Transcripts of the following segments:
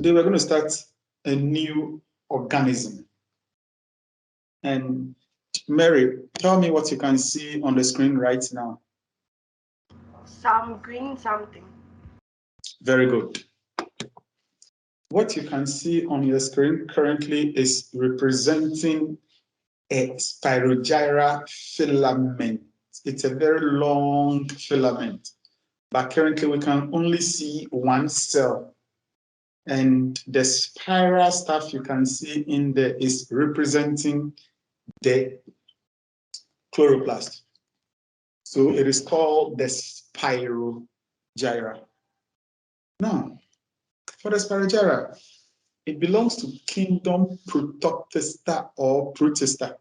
Today we're going to start a new organism. And Mary, tell me what you can see on the screen right now. Some green something. Very good. What you can see on your screen currently is representing a Spirogyra filament. It's a very long filament, but currently we can only see one cell. And the spiral stuff you can see in there is representing the chloroplast. So it is called the Spirogyra. Now, for the Spirogyra, it belongs to kingdom Protoctista or Protista.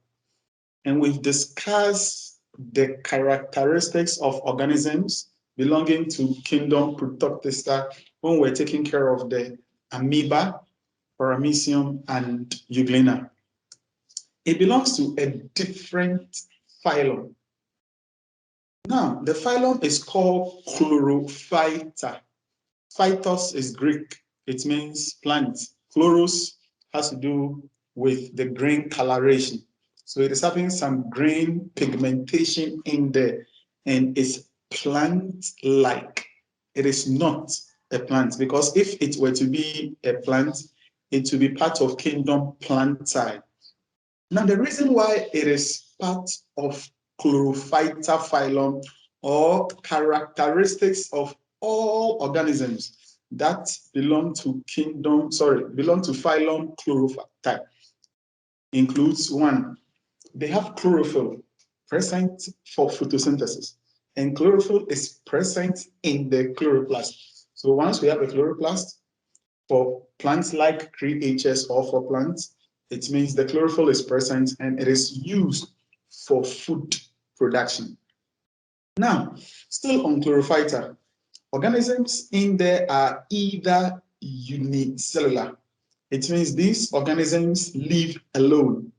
And we've discussed the characteristics of organisms belonging to kingdom Protoctista when we're taking care of the amoeba, paramecium, and euglena. It belongs to a different phylum. Now, the phylum is called Chlorophyta. Phytos is Greek. It means plant. Chloros has to do with the green coloration. So it is having some green pigmentation in there, and it's plant-like. It is not a plant, because if it were to be a plant, it would be part of kingdom Plantae. Now, the reason why it is part of Chlorophyta phylum or characteristics of all organisms that belong to phylum Chlorophyta includes: one, they have chlorophyll present for photosynthesis, and chlorophyll is present in the chloroplast. So once we have a chloroplast for plants like creatures or for plants, it means the chlorophyll is present and it is used for food production. Now, still on Chlorophyta, organisms in there are either unicellular. It means these organisms live alone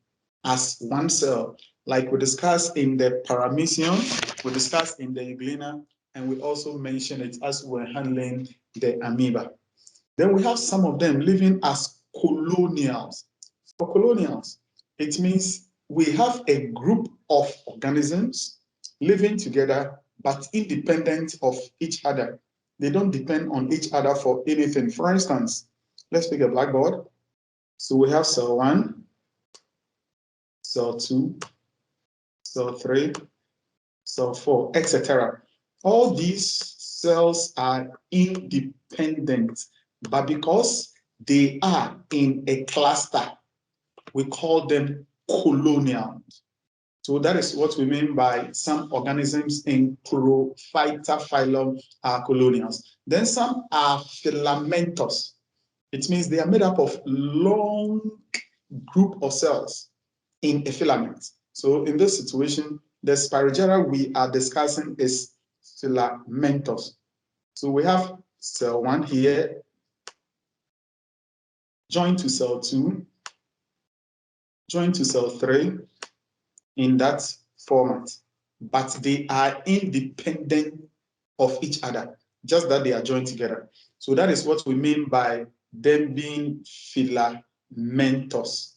as one cell, like we discussed in the paramecium, we discussed in the euglena, and we also mentioned it as we're handling the amoeba. Then we have some of them living as colonials. For colonials, it means we have a group of organisms living together but independent of each other. They don't depend on each other for anything. For instance, let's pick a blackboard. So we have cell 1, cell 2, cell 3, cell 4, etc. All these cells are independent, but because they are in a cluster, we call them colonials. So that is what we mean by some organisms in Chlorophyta phylum are colonials. Then some are filamentous. It means they are made up of long group of cells in a filament. So in this situation, the Spirogyra we are discussing is filamentous. So we have cell 1 here, joined to cell 2, joined to cell 3 in that format, but they are independent of each other, just that they are joined together. So that is what we mean by them being filamentous.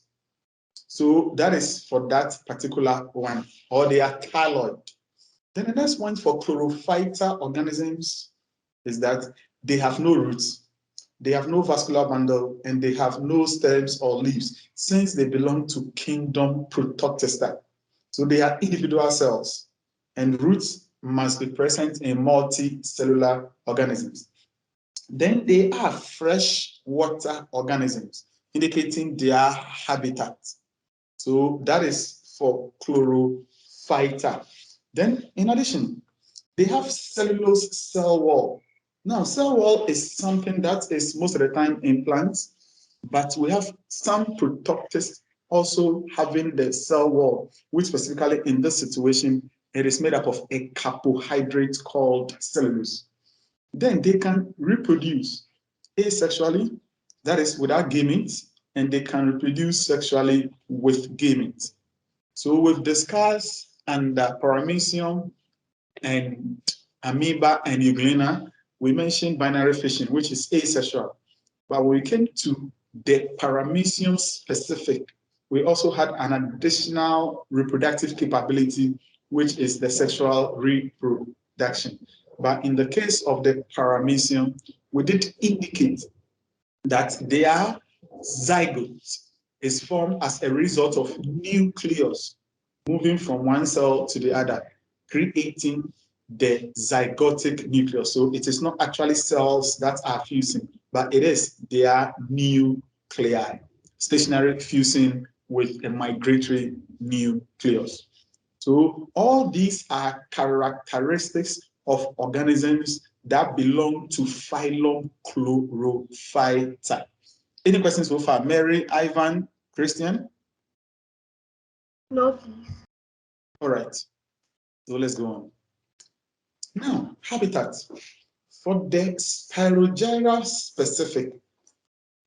So that is for that particular one, or they are thyroid. Then the next one for Chlorophyta organisms is that they have no roots. They have no vascular bundle, and they have no stems or leaves, since they belong to kingdom Protoctista. So they are individual cells, and roots must be present in multicellular organisms. Then they are freshwater organisms, indicating their habitat. So that is for Chlorophyta. Then, in addition, they have cellulose cell wall. Now, cell wall is something that is most of the time in plants, but we have some Protoctists also having the cell wall, which specifically in this situation, it is made up of a carbohydrate called cellulose. Then they can reproduce asexually, that is without gametes, and they can reproduce sexually with gametes. So we've discussed under paramecium and amoeba and euglena, we mentioned binary fission, which is asexual. But when we came to the paramecium specific, we also had an additional reproductive capability, which is the sexual reproduction. But in the case of the paramecium, we did indicate that their zygote is formed as a result of nucleus moving from one cell to the other, creating the zygotic nucleus. So it is not actually cells that are fusing, but it is their nuclei, stationary fusing with a migratory nucleus. So all these are characteristics of organisms that belong to phylum Chlorophyta. Any questions so far? Mary, Ivan, Christian? No, please. All right. So let's go on. Now, habitat. For the Spirogyra specific,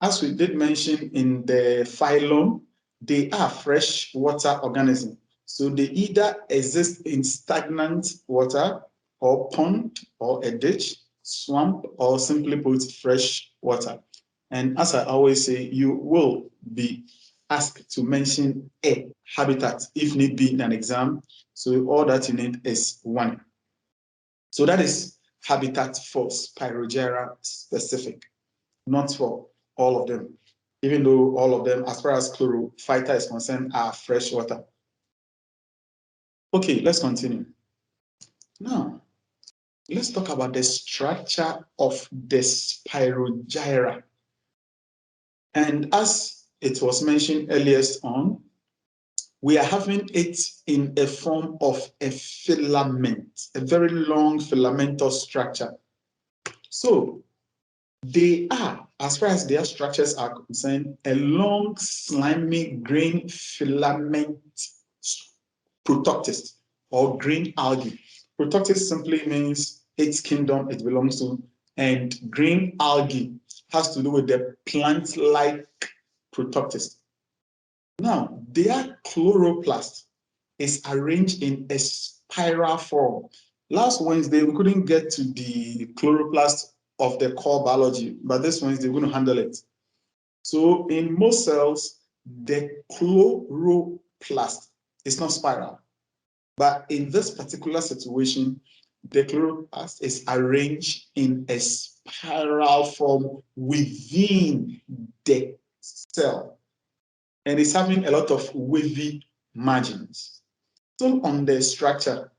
as we did mention in the phylum, they are freshwater organisms. So they either exist in stagnant water or pond or a ditch, swamp, or simply put, fresh water. And as I always say, you will be asked to mention a habitat if need be in an exam. So all that you need is one. So that is habitat for Spirogyra specific, not for all of them, even though all of them, as far as Chlorophyta is concerned, are freshwater. Okay, let's continue. Now, let's talk about the structure of the Spirogyra. And as it was mentioned earlier on, we are having it in a form of a filament, a very long filamentous structure. So they are, as far as their structures are concerned, a long, slimy green filament Protoctist or green algae. Protoctist simply means its kingdom it belongs to, and green algae has to do with the plant-like Protoctist. Now, their chloroplast is arranged in a spiral form. Last Wednesday, we couldn't get to the chloroplast of the core biology, but this Wednesday, we're going to handle it. So in most cells, the chloroplast is not spiral. But in this particular situation, the chloroplast is arranged in a spiral form within the cell. And it's having a lot of wavy margins. So on the structure,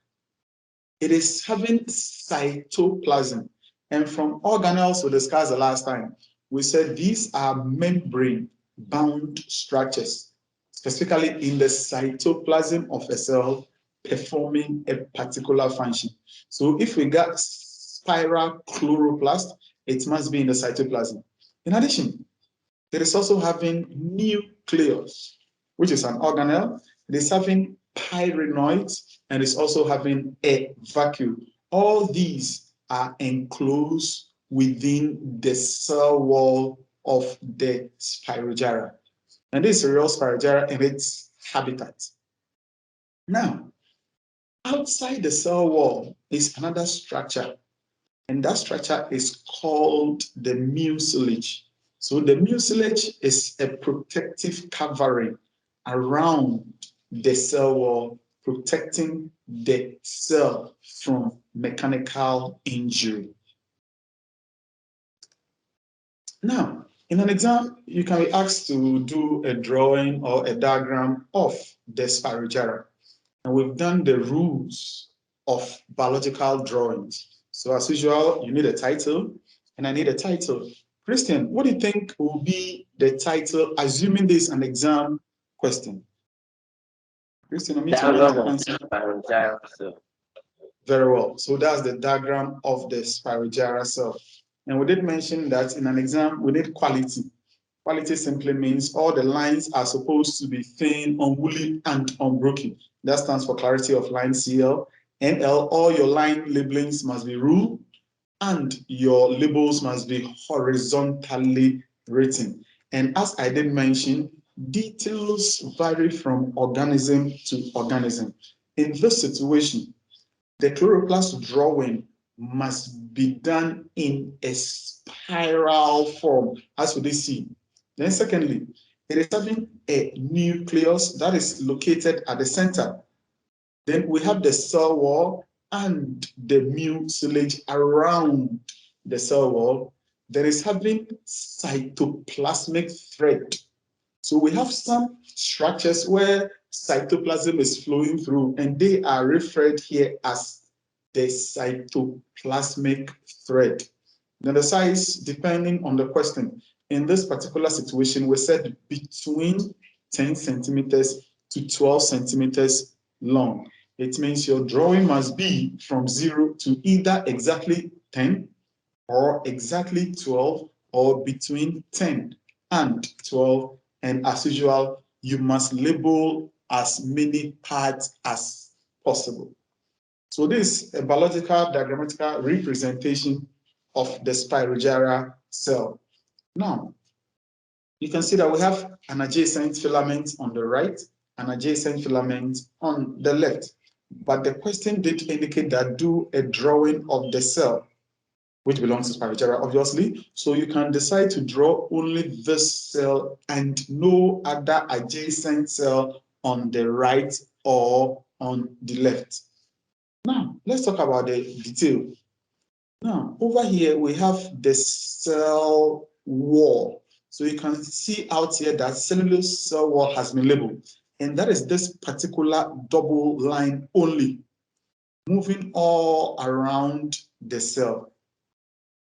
it is having cytoplasm. And from organelles we discussed the last time, we said these are membrane-bound structures, specifically in the cytoplasm of a cell performing a particular function. So if we got spiral chloroplast, it must be in the cytoplasm. In addition, it is also having nucleus, which is an organelle. It is having pyrenoids, and it's also having a vacuole. All these are enclosed within the cell wall of the Spirogyra. And this is a real Spirogyra in its habitat. Now, outside the cell wall is another structure, and that structure is called the mucilage. So the mucilage is a protective covering around the cell wall, protecting the cell from mechanical injury. Now, in an exam, you can be asked to do a drawing or a diagram of the Spirogyra. And we've done the rules of biological drawings. So as usual, you need a title, and I need a title. Christian, what do you think will be the title, assuming this is an exam question? Christian, I'm very well. So that's the diagram of the Spirogyra cell. And we did mention that in an exam, we need quality. Quality simply means all the lines are supposed to be thin, unwoolly, and unbroken. That stands for clarity of line, CL. NL, all your line labelings must be ruled, and your labels must be horizontally written. And as I did mention, details vary from organism to organism. In this situation, the chloroplast drawing must be done in a spiral form, as we see. Then secondly, it is having a nucleus that is located at the center. Then we have the cell wall and the mucilage around the cell wall. There is having cytoplasmic thread. So we have some structures where cytoplasm is flowing through, and they are referred here as the cytoplasmic thread. Now the size, depending on the question, in this particular situation, we said between 10 centimeters to 12 centimeters long. It means your drawing must be from 0 to either exactly 10 or exactly 12 or between 10 and 12. And as usual, you must label as many parts as possible. So this is a biological diagrammatical representation of the Spirogyra cell. Now, you can see that we have an adjacent filament on the right, an adjacent filament on the left. But the question did indicate that do a drawing of the cell, which belongs to Spirogyra, obviously. So you can decide to draw only this cell and no other adjacent cell on the right or on the left. Now, let's talk about the detail. Now, over here, we have the cell wall. So you can see out here that cellulose cell wall has been labeled. And that is this particular double line only, moving all around the cell.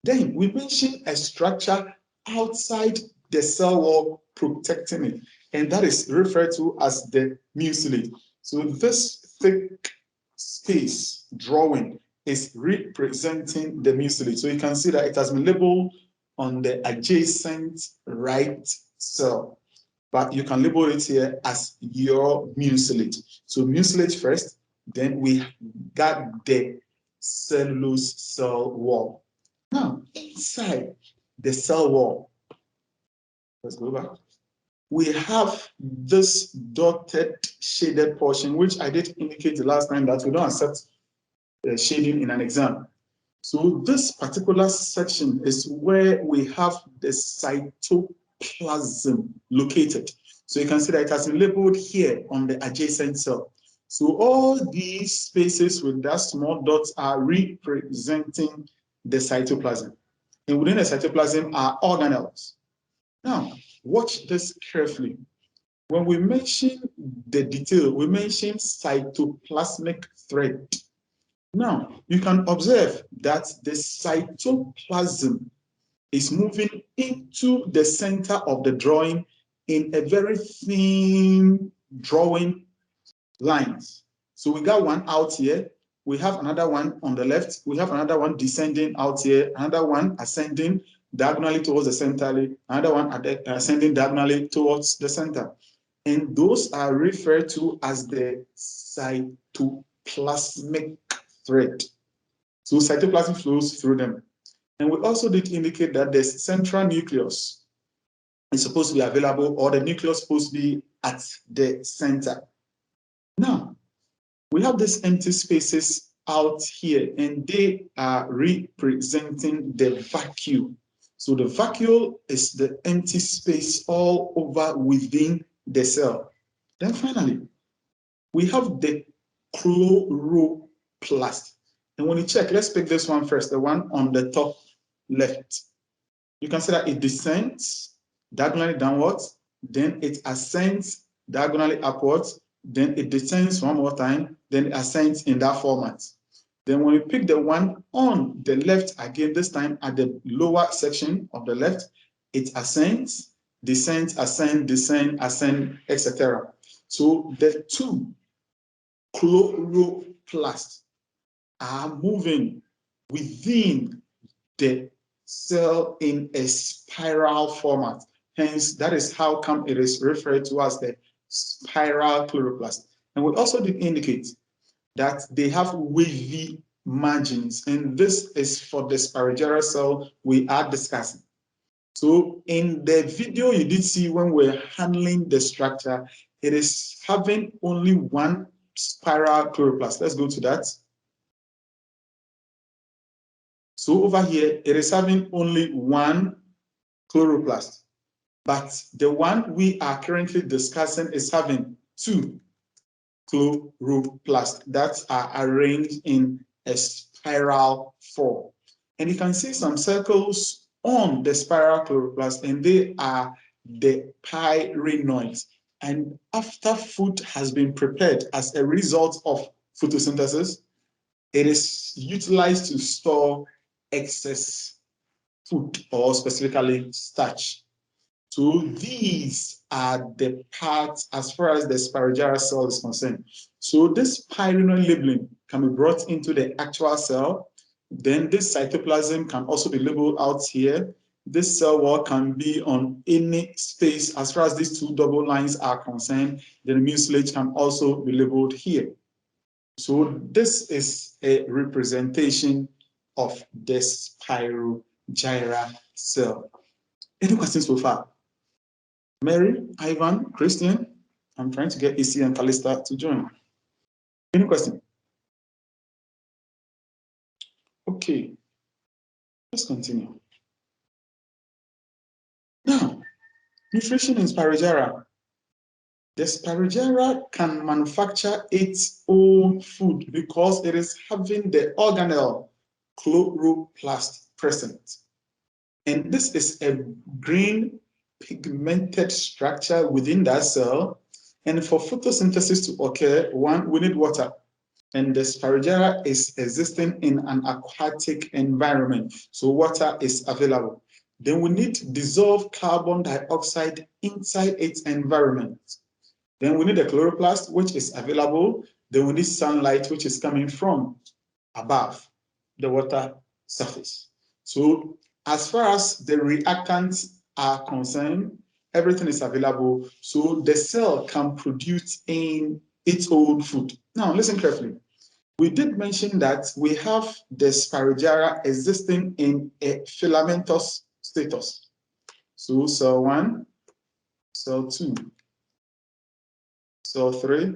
Then we mentioned a structure outside the cell wall protecting it. And that is referred to as the mucilage. So this thick space drawing is representing the mucilage. So you can see that it has been labeled on the adjacent right cell, but you can label it here as your mucilage. So mucilage first, then we got the cellulose cell wall. Now, inside the cell wall, let's go back. We have this dotted shaded portion, which I did indicate the last time that we don't accept shading in an exam. So this particular section is where we have the cytoplasm located. So you can see that it has been labeled here on the adjacent cell. So all these spaces with that small dots are representing the cytoplasm. And within the cytoplasm are organelles. Now, watch this carefully. When we mention the detail, we mention cytoplasmic thread. Now, you can observe that the cytoplasm is moving into the center of the drawing in a very thin drawing lines. So we got one out here. We have another one on the left. We have another one descending out here, another one ascending diagonally towards the center, another one ascending diagonally towards the center. And those are referred to as the cytoplasmic thread. So cytoplasm flows through them. And we also did indicate that the central nucleus is supposed to be available, or the nucleus is supposed to be at the center. Now, we have these empty spaces out here, and they are representing the vacuole. So the vacuole is the empty space all over within the cell. Then finally, we have the chloroplast. And when you check, let's pick this one first, the one on the top left. You can see that it descends diagonally downwards, then it ascends diagonally upwards, then it descends one more time, then it ascends in that format. Then when you pick the one on the left again, this time at the lower section of the left, it ascends, descends, ascend, descend, ascend, etc. So the two chloroplasts are moving within the cell in a spiral format. Hence, that is how come it is referred to as the spiral chloroplast. And we also did indicate that they have wavy margins, and this is for the Spirogyra cell we are discussing. So in the video you did see when we're handling the structure, it is having only one spiral chloroplast. Let's go to that. So over here, it is having only one chloroplast, but the one we are currently discussing is having two chloroplasts that are arranged in a spiral form. And you can see some circles on the spiral chloroplast, and they are the pyrenoids. And after food has been prepared as a result of photosynthesis, it is utilized to store excess food, or specifically starch. So these are the parts as far as the Spirogyra cell is concerned. So this pyrenoid labeling can be brought into the actual cell. Then this cytoplasm can also be labeled out here. This cell wall can be on any space as far as these two double lines are concerned. The mucilage can also be labeled here. So this is a representation of the Spirogyra cell. Any questions so far? Mary, Ivan, Christian? I'm trying to get AC and Callista to join. Any question? Okay, let's continue. Now, nutrition in Spirogyra. The Spirogyra can manufacture its own food because it is having the organelle chloroplast present. And this is a green pigmented structure within that cell. And for photosynthesis to occur, one, we need water. And the Spirogyra is existing in an aquatic environment, so water is available. Then we need dissolved carbon dioxide inside its environment. Then we need a chloroplast, which is available. Then we need sunlight, which is coming from above the water surface. So as far as the reactants are concerned, everything is available. So the cell can produce in its own food. Now, listen carefully. We did mention that we have the Spirogyra existing in a filamentous status. So cell 1, cell 2, cell 3,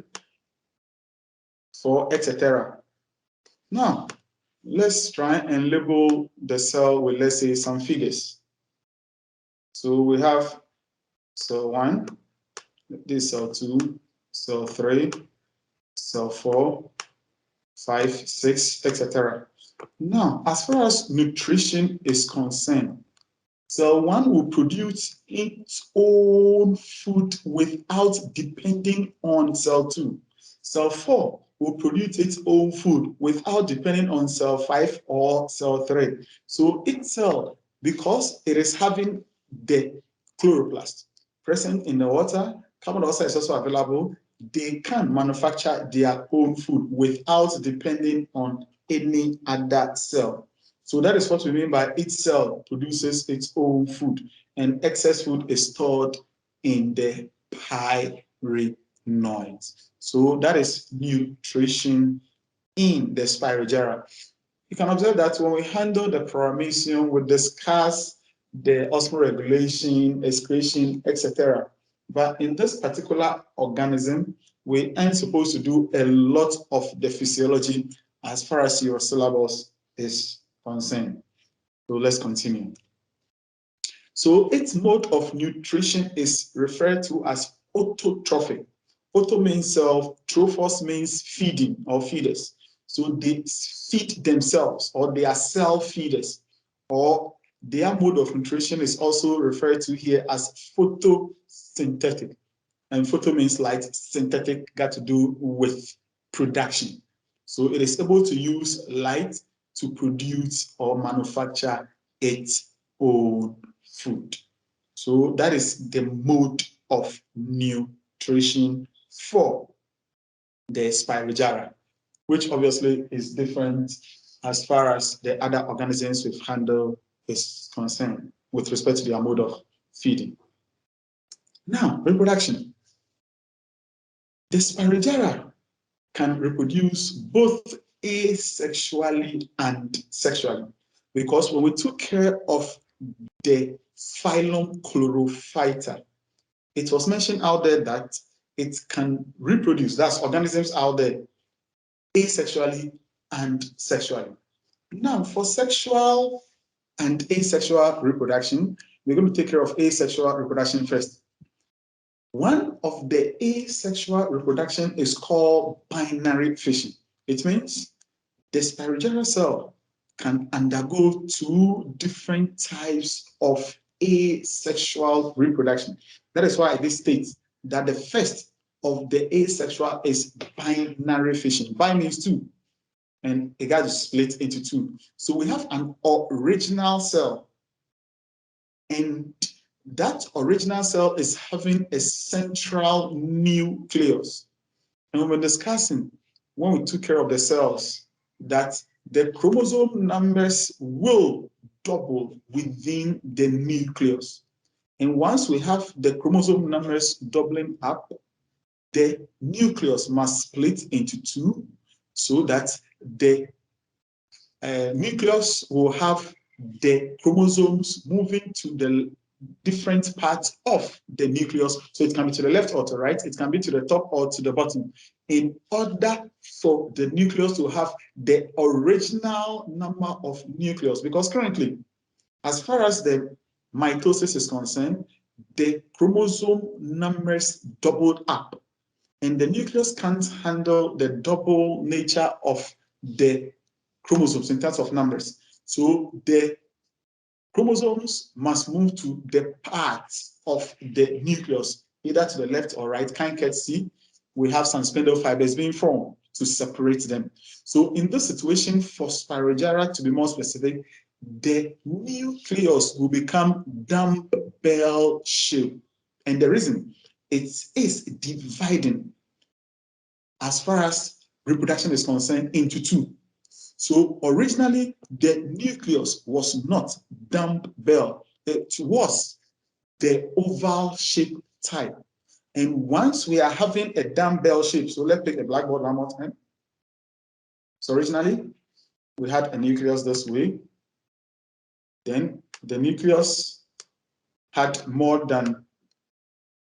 4, etc. Now, let's try and label the cell with, let's say, some figures. So we have cell 1, this is cell 2, cell 3, cell 4, 5, 6, etc. Now, as far as nutrition is concerned, cell 1 will produce its own food without depending on cell 2. Cell 4 will produce its own food without depending on cell 5 or cell 3. So each cell, because it is having the chloroplast present in the water, carbon dioxide is also available, they can manufacture their own food without depending on any other cell. So that is what we mean by each cell produces its own food, and excess food is stored in the pyrenoids. So that is nutrition in the Spirogyra. You can observe that when we handle the paramecium, we discuss the osmoregulation, excretion, etc. But in this particular organism, we aren't supposed to do a lot of the physiology as far as your syllabus is concerned. So let's continue. So its mode of nutrition is referred to as autotrophic. Auto means self, trophos means feeding or feeders. So they feed themselves, or they are self-feeders, or their mode of nutrition is also referred to here as photosynthetic. And photo means light, synthetic got to do with production. So it is able to use light to produce or manufacture its own food. So that is the mode of nutrition for the Spirogyra, which obviously is different as far as the other organisms we've handled is concerned with respect to their mode of feeding. Now, reproduction. The Spirogyra can reproduce both asexually and sexually, because when we took care of the phylum Chlorophyta, it was mentioned out there that it can reproduce, that's organisms out there, asexually and sexually. Now, for sexual and asexual reproduction, we're going to take care of asexual reproduction first. One of the asexual reproduction is called binary fission. It means the Spirogyra cell can undergo two different types of asexual reproduction. That is why this states that the first of the asexual is binary fission. Bi means two, and it got to split into two. So we have an original cell, and that original cell is having a central nucleus. And we were discussing when we took care of the cells that the chromosome numbers will double within the nucleus. And once we have the chromosome numbers doubling up, the nucleus must split into two so that the nucleus will have the chromosomes moving to the different parts of the nucleus. So it can be to the left or to the right, it can be to the top or to the bottom, in order for the nucleus to have the original number of nucleus. Because currently, as far as the mitosis is concerned, the chromosome numbers doubled up, and the nucleus can't handle the double nature of the chromosomes in terms of numbers. So the chromosomes must move to the parts of the nucleus, either to the left or right. Can't get see, we have some spindle fibers being formed to separate them. So in this situation, for Spirogyra, to be more specific, the nucleus will become dumbbell shape. And the reason, it is dividing, as far as reproduction is concerned, into two. So originally, the nucleus was not dumbbell. It was the oval shape type. And once we are having a dumbbell shape, so let's take a blackboard one more time. So originally, we had a nucleus this way. Then the nucleus had more than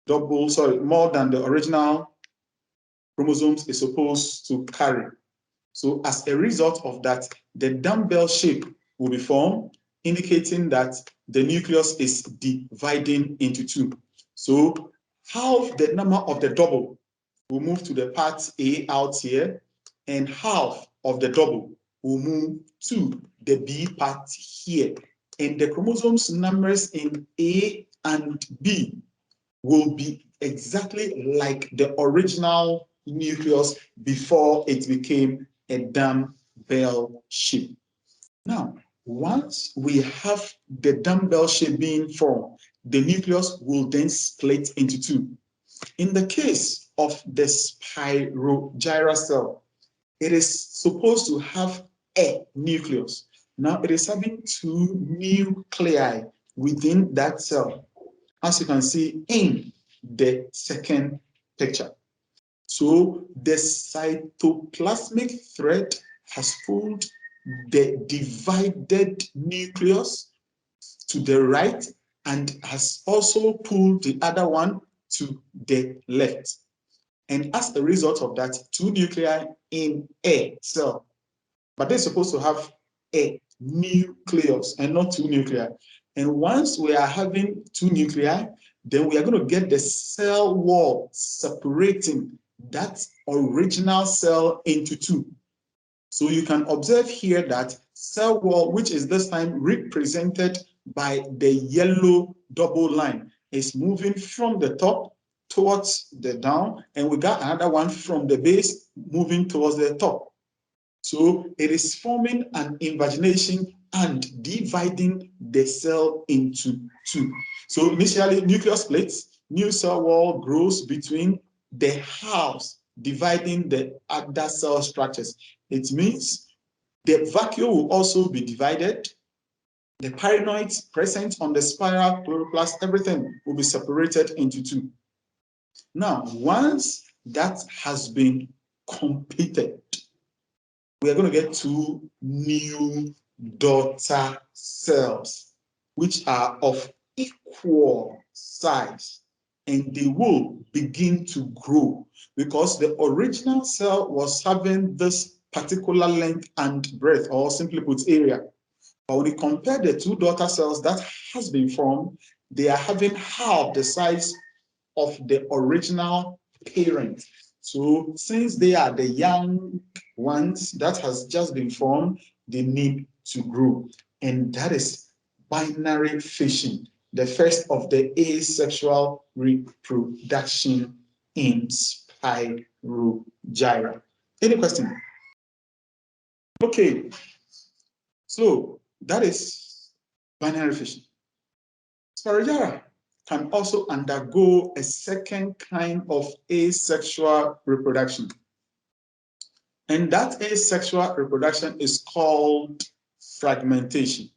the original chromosomes is supposed to carry. So as a result of that, the dumbbell shape will be formed, indicating that the nucleus is dividing into two. So half the number of the double will move to the part A out here, and half of the double will move to the B part here. And the chromosomes numbers in A and B will be exactly like the original nucleus before it became a dumbbell shape. Now, once we have the dumbbell shape being formed, the nucleus will then split into two. In the case of the Spirogyra cell, it is supposed to have a nucleus. Now it is having two nuclei within that cell, as you can see in the second picture. So the cytoplasmic thread has pulled the divided nucleus to the right and has also pulled the other one to the left. And as a result of that, two nuclei in a cell. But they're supposed to have a nucleus and not two nuclei. And once we are having two nuclei, then we are going to get the cell wall separating that original cell into two. So you can observe here that cell wall, which is this time represented by the yellow double line, is moving from the top towards the down, and we got another one from the base moving towards the top. So it is forming an invagination and dividing the cell into two. So initially, nucleus splits, new cell wall grows between the halves, dividing the other cell structures. It means the vacuole will also be divided. The parinoids present on the spiral chloroplast, everything will be separated into two. Now, once that has been completed, we are going to get two new daughter cells, which are of equal size, and they will begin to grow because the original cell was having this particular length and breadth, or simply put, area. But when you compare the two daughter cells that has been formed, they are having half the size of the original parent. So since they are the young ones that has just been formed, they need to grow. And that is binary fission, the first of the asexual reproduction in Spirogyra. Any question? Okay, so that is binary fission. Spirogyra can also undergo a second kind of asexual reproduction. And that asexual reproduction is called fragmentation.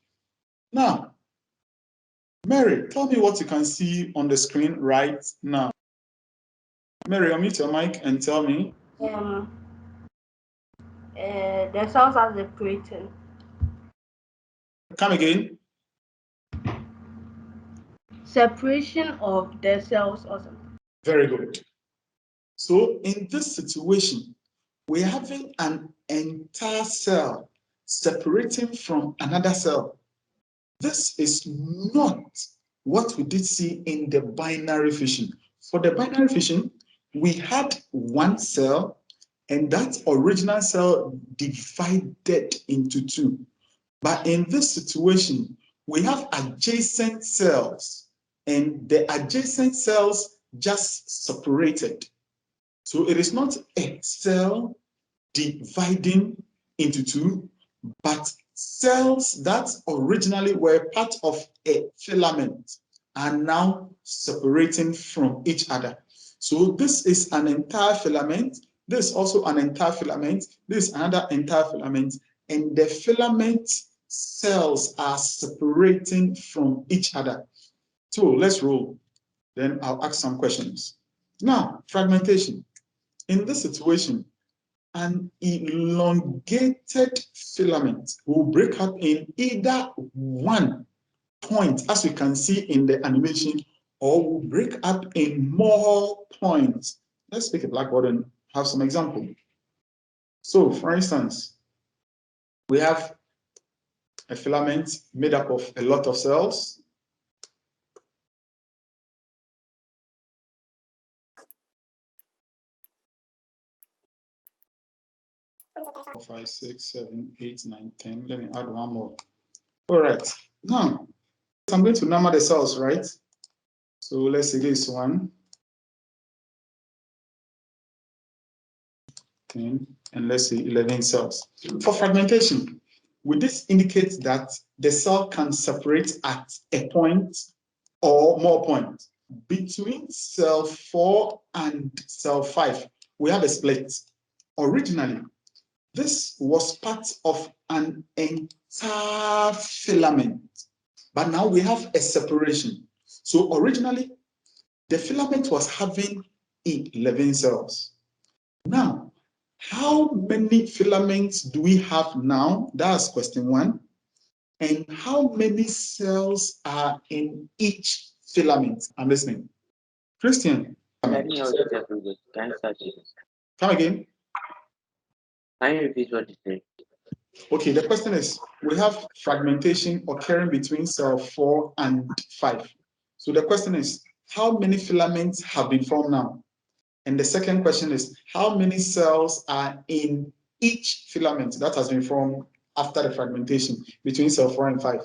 Now, Mary, tell me what you can see on the screen right now. Mary, unmute your mic and tell me. The cells are separating. Come again. Separation of the cells or something. Very good. So in this situation, we're having an entire cell separating from another cell. This is not what we did see in the binary fission. For the binary fission, we had one cell, and that original cell divided into two. But in this situation, we have adjacent cells, and the adjacent cells just separated. So it is not a cell dividing into two, but cells that originally were part of a filament are now separating from each other. So this is an entire filament, this is also an entire filament, this is another entire filament, and the filament cells are separating from each other. So let's roll. Then I'll ask some questions. Now, fragmentation. In this situation, an elongated filament will break up in either one point, as you can see in the animation, or will break up in more points. Let's pick a blackboard and have some example. So, for instance, we have a filament made up of a lot of cells. Five, 6, 7, 8, 9, 10. Let me add one more. All right. Now, I'm going to number the cells, right? So let's say this one, 10, and let's say 11 cells. For fragmentation, would this indicate that the cell can separate at a point or more points? Between cell 4 and cell 5, we have a split. Originally, this was part of an entire filament, but now we have a separation. So originally, the filament was having 11 cells. Now, how many filaments do we have now? That's question one. And how many cells are in each filament? I'm listening. Christian. Come again. Can you repeat what you said? Okay, the question is, we have fragmentation occurring between cell 4 and 5. So the question is, how many filaments have been formed now? And the second question is, how many cells are in each filament that has been formed after the fragmentation between cell 4 and 5?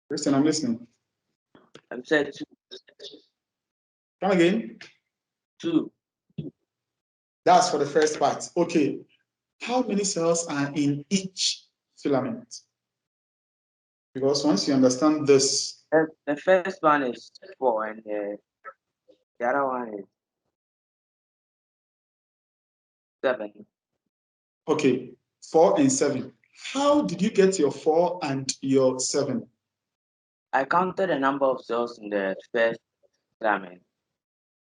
Christian, I'm listening. I'm saying 2. Come again. 2. That's for the first part. Okay. How many cells are in each filament? Because once you understand this. The first one is 4 and the other one is 7. Okay, 4 and 7. How did you get your 4 and your 7? I counted the number of cells in the first filament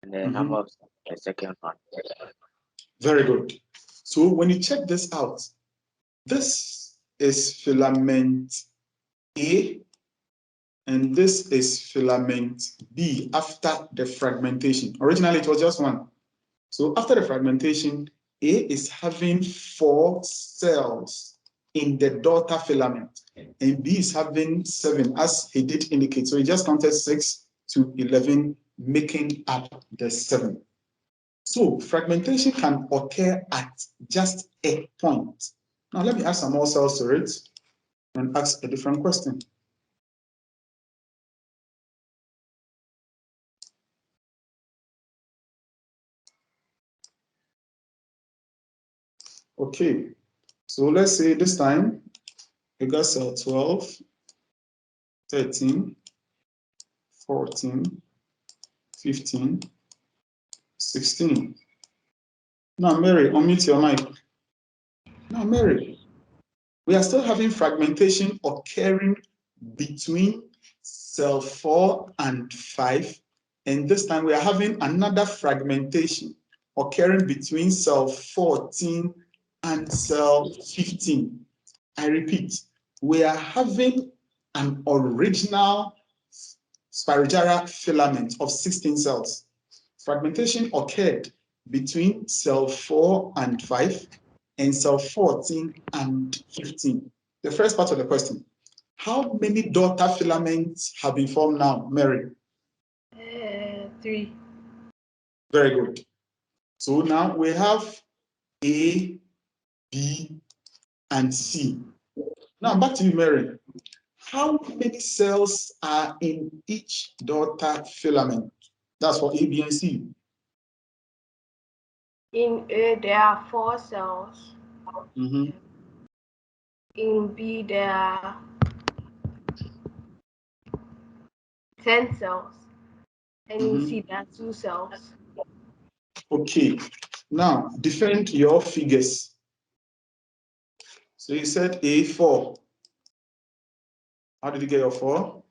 and the number of cells in the second one. Very good. So when you check this out, this is filament A, and this is filament B after the fragmentation. Originally, it was just one. So after the fragmentation, A is having 4 cells in the daughter filament, and B is having 7, as he did indicate. So he just counted 6 to 11, making up the 7. So fragmentation can occur at just a point. Now let me add some more cells to it and ask a different question. Okay, so let's say this time we got cell 12, 13, 14, 15, 16. Now, Mary, unmute your mic. Now, Mary, we are still having fragmentation occurring between cell 4 and 5. And this time we are having another fragmentation occurring between cell 14 and cell 15. I repeat, we are having an original Spirogyra filament of 16 cells. Fragmentation occurred between cell 4 and 5 and cell 14 and 15. The first part of the question, how many daughter filaments have been formed now, Mary? 3. Very good. So now we have A, B, and C. Now back to you, Mary. How many cells are in each daughter filament? That's for A, B, and C. In A, there are 4 cells. Mm-hmm. In B, there are 10 cells. And in C, there are 2 cells. Okay. Now, defend your figures. So you said A4. How did you get your 4?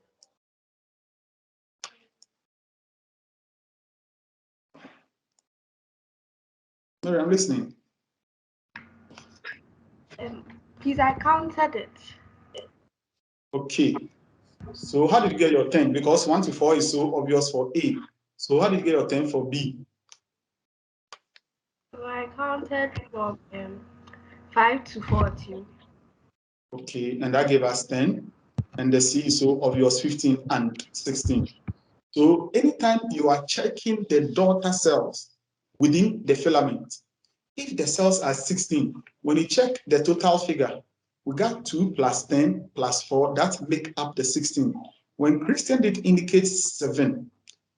Mary, I'm listening. Please, I counted it. Okay. So how did you get your 10? Because 1 to 4 is so obvious for A. So how did you get your 10 for B? So I counted from 5 to 14. Okay, and that gave us 10. And the C is so obvious, 15 and 16. So anytime you are checking the daughter cells within the filament, if the cells are 16, when you check the total figure, we got 2 plus 10 plus 4, that make up the 16. When Christian did indicate 7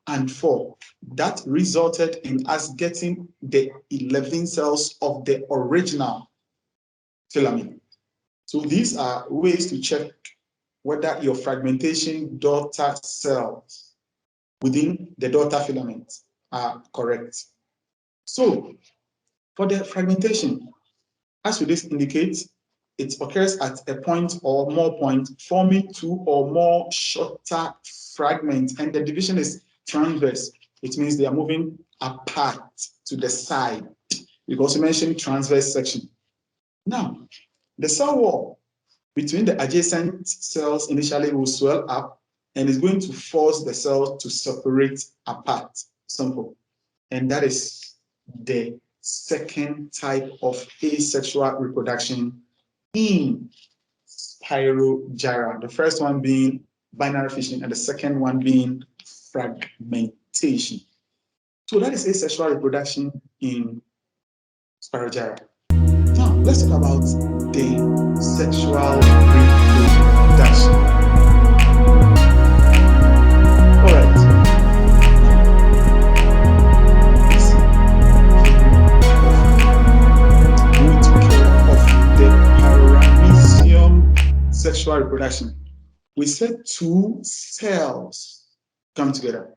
and 4, that resulted in us getting the 11 cells of the original filament. So these are ways to check whether your fragmentation daughter cells within the daughter filament are correct. So for the fragmentation, as we just indicate, it occurs at a point or more point, forming 2 or more shorter fragments, and the division is transverse. It means they are moving apart to the side. We also mentioned transverse section. Now, the cell wall between the adjacent cells initially will swell up and is going to force the cells to separate apart. Simple. And that is the second type of asexual reproduction in Spirogyra. The first one being binary fission and the second one being fragmentation. So that is asexual reproduction in Spirogyra. Now let's talk about the sexual reproduction. All right. Sexual reproduction. We said 2 cells come together.